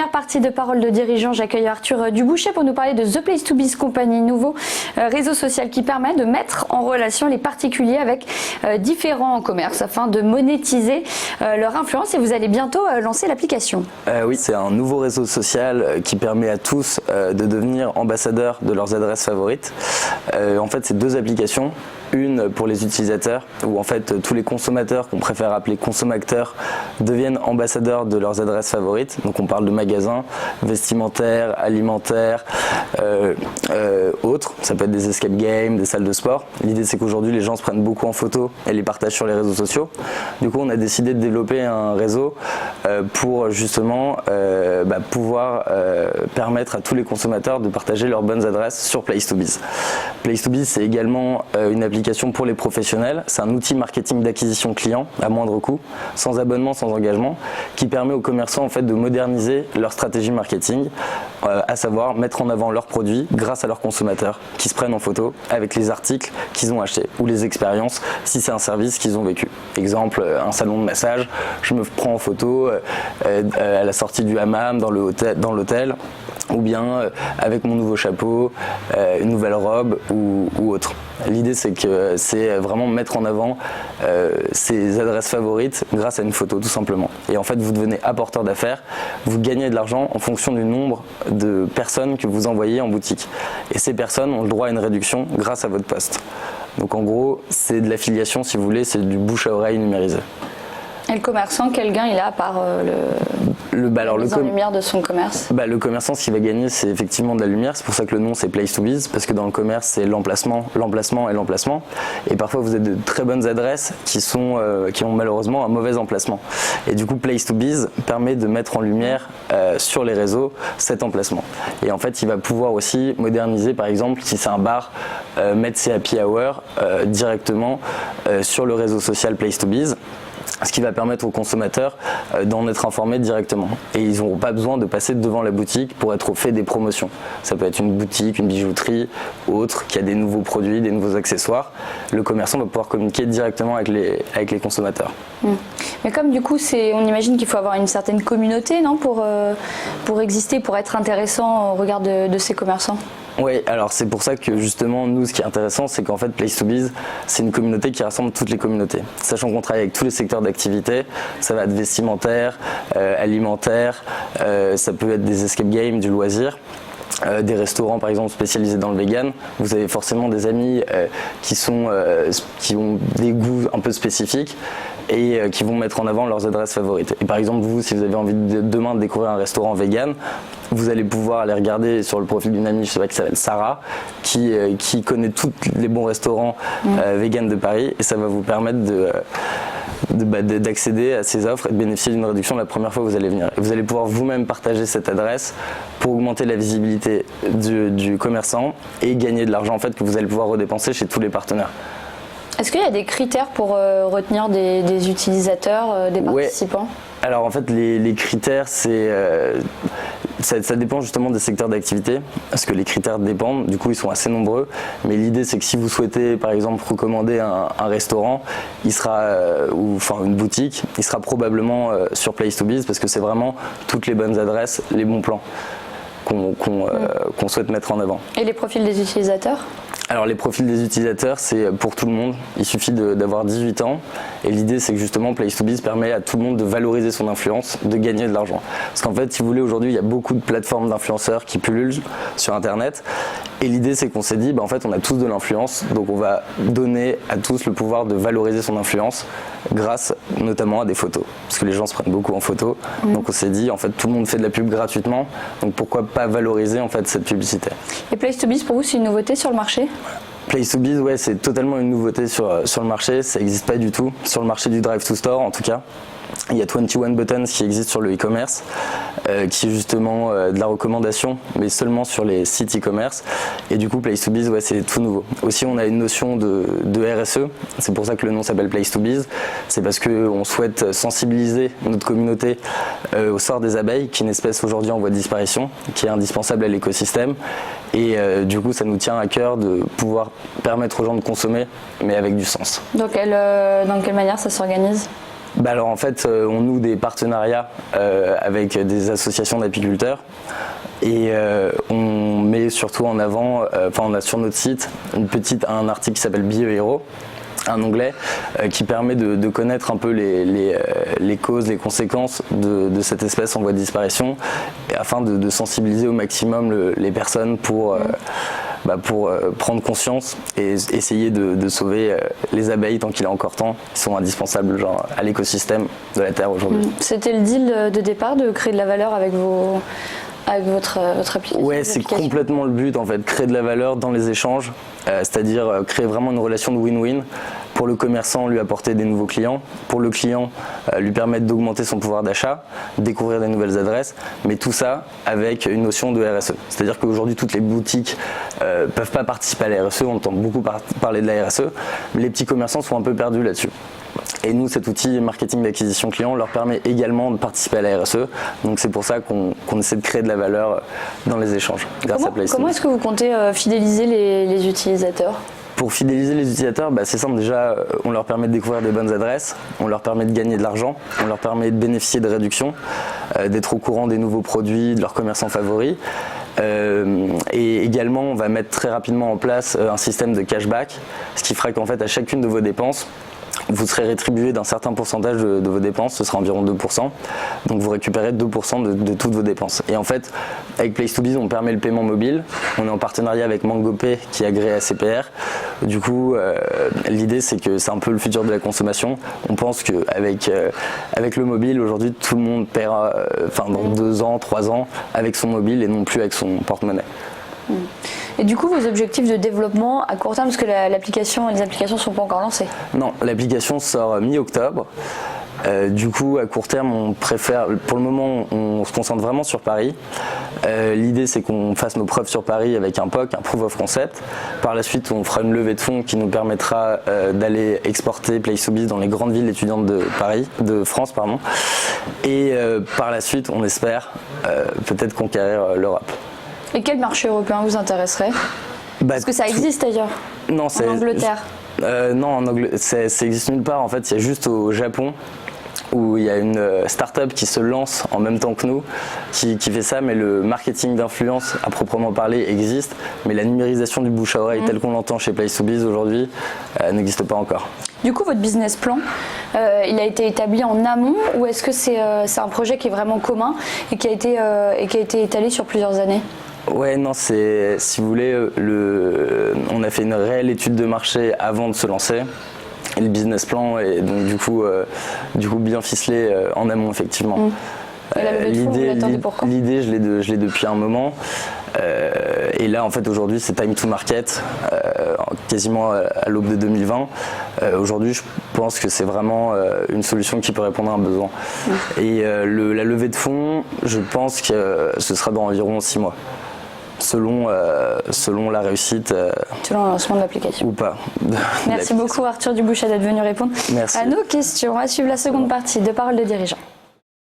première partie de Parole de dirigeant, j'accueille Arthur Dubouchet pour nous parler de The Place to Biz Company, nouveau réseau social qui permet de mettre en relation les particuliers avec différents commerces afin de monétiser leur influence. Et vous allez bientôt lancer l'application. Oui, c'est un nouveau réseau social qui permet à tous de devenir ambassadeurs de leurs adresses favorites. En fait, c'est deux applications. Une pour les utilisateurs, où en fait tous les consommateurs qu'on préfère appeler consommateurs deviennent ambassadeurs de leurs adresses favorites. Donc on parle de magasins, vestimentaires, alimentaires, autres. Ça peut être des escape games, des salles de sport. L'idée c'est qu'aujourd'hui les gens se prennent beaucoup en photo et les partagent sur les réseaux sociaux. Du coup on a décidé de développer un réseau pour justement pouvoir permettre à tous les consommateurs de partager leurs bonnes adresses sur Place to Biz. Place to Biz c'est également une application pour les professionnels. C'est un outil marketing d'acquisition client à moindre coût, sans abonnement, sans engagement, qui permet aux commerçants en fait de moderniser leur stratégie marketing, à savoir mettre en avant leurs produits grâce à leurs consommateurs qui se prennent en photo avec les articles qu'ils ont achetés ou les expériences si c'est un service qu'ils ont vécu. Exemple, un salon de massage, je me prends en photo à la sortie du hammam dans l'hôtel, ou bien avec mon nouveau chapeau, une nouvelle robe ou autre. L'idée c'est vraiment mettre en avant ses adresses favorites grâce à une photo tout simplement. Et en fait vous devenez apporteur d'affaires, vous gagnez de l'argent en fonction du nombre de personnes que vous envoyez en boutique. Et ces personnes ont le droit à une réduction grâce à votre post. Donc en gros c'est de l'affiliation si vous voulez, c'est du bouche à oreille numérisé. Et le commerçant, quel gain il a par la mise en lumière de son commerce? Le commerçant, ce qu'il va gagner, c'est effectivement de la lumière. C'est pour ça que le nom, c'est Place to Biz, parce que dans le commerce, c'est l'emplacement, l'emplacement et l'emplacement. Et parfois, vous avez de très bonnes adresses qui ont malheureusement un mauvais emplacement. Et du coup, Place to Biz permet de mettre en lumière sur les réseaux cet emplacement. Et en fait, il va pouvoir aussi moderniser, par exemple, si c'est un bar, mettre ses happy hour directement sur le réseau social Place to Biz. Ce qui va permettre aux consommateurs d'en être informés directement. Et ils n'auront pas besoin de passer devant la boutique pour être au fait des promotions. Ça peut être une boutique, une bijouterie, autre, qui a des nouveaux produits, des nouveaux accessoires. Le commerçant va pouvoir communiquer directement avec les consommateurs. Mais comme du coup, on imagine qu'il faut avoir une certaine communauté, non, pour exister, pour être intéressant au regard de ces commerçants? Oui, alors c'est pour ça que justement nous ce qui est intéressant c'est qu'en fait Place to Biz c'est une communauté qui rassemble toutes les communautés. Sachant qu'on travaille avec tous les secteurs d'activité, ça va être vestimentaire, alimentaire, ça peut être des escape games, du loisir. Des restaurants par exemple spécialisés dans le vegan, vous avez forcément des amis qui ont des goûts un peu spécifiques et qui vont mettre en avant leurs adresses favorites. Et par exemple vous, si vous avez envie demain de découvrir un restaurant vegan, vous allez pouvoir aller regarder sur le profil d'une amie, je sais pas, qui s'appelle Sarah, qui connaît tous les bons restaurants vegan de Paris, et ça va vous permettre d'accéder à ces offres et de bénéficier d'une réduction la première fois que vous allez venir. Et vous allez pouvoir vous-même partager cette adresse pour augmenter la visibilité du commerçant et gagner de l'argent en fait que vous allez pouvoir redépenser chez tous les partenaires. Est-ce qu'il y a des critères pour retenir des utilisateurs, des participants? Alors en fait les critères ça dépend justement des secteurs d'activité, parce que les critères dépendent, du coup ils sont assez nombreux, mais l'idée c'est que si vous souhaitez par exemple recommander un restaurant, il sera, ou enfin une boutique, il sera probablement sur Place to Biz, parce que c'est vraiment toutes les bonnes adresses, les bons plans qu'on souhaite mettre en avant. Et les profils des utilisateurs? Alors les profils des utilisateurs c'est pour tout le monde, il suffit d'avoir 18 ans et l'idée c'est que justement Place to Biz permet à tout le monde de valoriser son influence, de gagner de l'argent. Parce qu'en fait si vous voulez aujourd'hui il y a beaucoup de plateformes d'influenceurs qui pullulent sur internet et l'idée c'est qu'on s'est dit en fait on a tous de l'influence donc on va donner à tous le pouvoir de valoriser son influence grâce notamment à des photos. Parce que les gens se prennent beaucoup en photo donc on s'est dit en fait tout le monde fait de la pub gratuitement donc pourquoi pas valoriser en fait cette publicité. Et Place to Biz pour vous c'est une nouveauté sur le marché? Place to Biz, ouais, c'est totalement une nouveauté sur le marché, ça n'existe pas du tout, sur le marché du Drive to Store en tout cas. Il y a 21 Buttons qui existe sur le e-commerce, qui est justement de la recommandation, mais seulement sur les sites e-commerce. Et du coup, Place to Biz, ouais, c'est tout nouveau. Aussi, on a une notion de RSE, c'est pour ça que le nom s'appelle Place to Biz. C'est parce qu'on souhaite sensibiliser notre communauté au sort des abeilles, qui est une espèce aujourd'hui en voie de disparition, qui est indispensable à l'écosystème. Et du coup, ça nous tient à cœur de pouvoir permettre aux gens de consommer, mais avec du sens. Donc, dans quelle manière ça s'organise ? Alors en fait, on noue des partenariats avec des associations d'apiculteurs et on met surtout en avant, on a sur notre site un article qui s'appelle BioHero, un onglet qui permet de connaître un peu les causes, les conséquences de cette espèce en voie de disparition, afin de sensibiliser au maximum les personnes pour prendre conscience et essayer de sauver les abeilles tant qu'il est encore temps. Ils sont indispensables à l'écosystème de la Terre aujourd'hui. C'était le deal de départ de créer de la valeur avec votre application? Ouais, c'est complètement le but en fait, créer de la valeur dans les échanges, c'est-à-dire créer vraiment une relation de win-win. Pour le commerçant, lui apporter des nouveaux clients, pour le client, lui permettre d'augmenter son pouvoir d'achat, découvrir des nouvelles adresses, mais tout ça avec une notion de RSE. C'est-à-dire qu'aujourd'hui, toutes les boutiques peuvent pas participer à la RSE, on entend beaucoup parler de la RSE, mais les petits commerçants sont un peu perdus là-dessus. Et nous, cet outil marketing d'acquisition client leur permet également de participer à la RSE. Donc c'est pour ça qu'on essaie de créer de la valeur dans les échanges grâce à PlayStubbies. Comment est-ce que vous comptez fidéliser les utilisateurs? Pour fidéliser les utilisateurs, c'est simple, déjà on leur permet de découvrir des bonnes adresses, on leur permet de gagner de l'argent, on leur permet de bénéficier de réductions, d'être au courant des nouveaux produits, de leurs commerçants favoris. Et également on va mettre très rapidement en place un système de cashback, ce qui fera qu'en fait à chacune de vos dépenses, vous serez rétribué d'un certain pourcentage de vos dépenses, ce sera environ 2%, donc vous récupérez 2% de toutes vos dépenses. Et en fait, avec PlayStubbies, on permet le paiement mobile, on est en partenariat avec MangoPay qui est agréé à CPR. Du coup, l'idée c'est que c'est un peu le futur de la consommation. On pense qu'avec le mobile, aujourd'hui, tout le monde paiera dans 2 ans, 3 ans avec son mobile et non plus avec son porte-monnaie. Et du coup, vos objectifs de développement à court terme, parce que les applications ne sont pas encore lancées? Non, l'application sort mi-octobre. Du coup, à court terme, on préfère, pour le moment, on se concentre vraiment sur Paris. L'idée, c'est qu'on fasse nos preuves sur Paris avec un POC, un Proof of Concept. Par la suite, on fera une levée de fonds qui nous permettra d'aller exporter PlayStubbies dans les grandes villes étudiantes de France. Et par la suite, on espère peut-être conquérir l'Europe. Et quel marché européen vous intéresserait? Parce que ça existe ailleurs. Non, en Angleterre. Non, ça existe nulle part. En fait, il y a juste au Japon où il y a une start-up qui se lance en même temps que nous, qui fait ça, mais le marketing d'influence à proprement parler existe, mais la numérisation du bouche à oreille tel qu'on l'entend chez PlayStubbies aujourd'hui n'existe pas encore. Du coup, votre business plan, il a été établi en amont ou est-ce que c'est un projet qui est vraiment commun et qui a été étalé sur plusieurs années? Ouais, non, si vous voulez, on a fait une réelle étude de marché avant de se lancer. Et le business plan est donc du coup bien ficelé en amont, effectivement. L'idée, je l'ai depuis un moment. Et là, en fait, aujourd'hui, c'est time to market, quasiment à l'aube de 2020. Aujourd'hui, je pense que c'est vraiment une solution qui peut répondre à un besoin. Et la levée de fonds, je pense que ce sera dans environ 6 mois. Selon la réussite. Selon le lancement de l'application. Ou pas. Merci beaucoup Arthur Dubouchet d'être venu répondre Merci. à nos questions. On va suivre la seconde partie de Paroles de dirigeants.